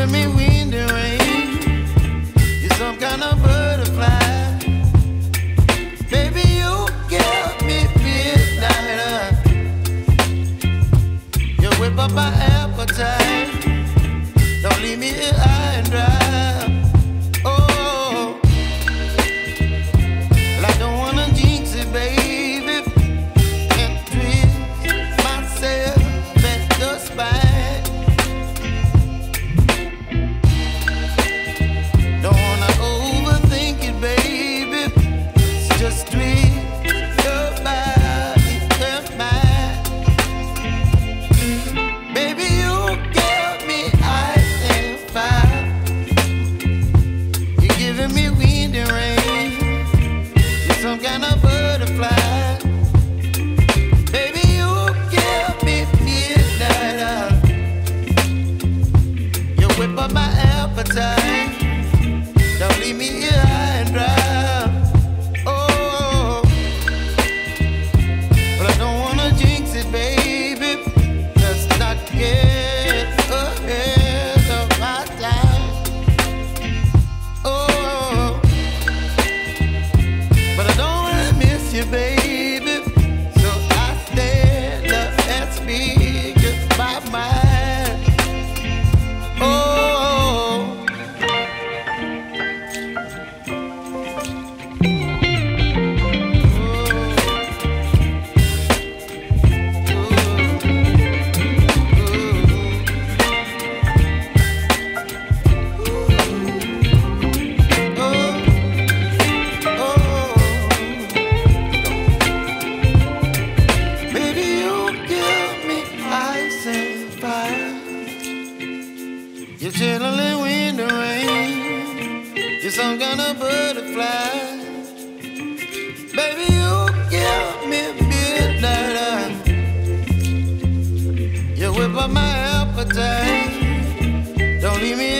giving me wind and rain. You're some kind of butterfly. Baby, you give me midnight. You whip up my appetite. Don't leave me here high and dry. Oh, well, I don't wanna jinx it, baby. Can't twist myself at the spine. Don't wanna overthink it, baby. It's just twist your body and mine. Baby, you give me ice and fire. You're giving me wind and rain. You're some kind of butterfly. Baby, you give me midnight. You whip up my appetite. Don't leave me here high and dry. Oh, but I don't wanna jinx it, baby. Let's not get ahead of my time. Oh, but I don't wanna miss you, baby. So I stand up and speak just my mind. Oh. Baby, you give me ice and fire. You're chilling wind and rain. You're some kind of butterfly. Baby, you give me midnight. You whip up my appetite. Don't leave me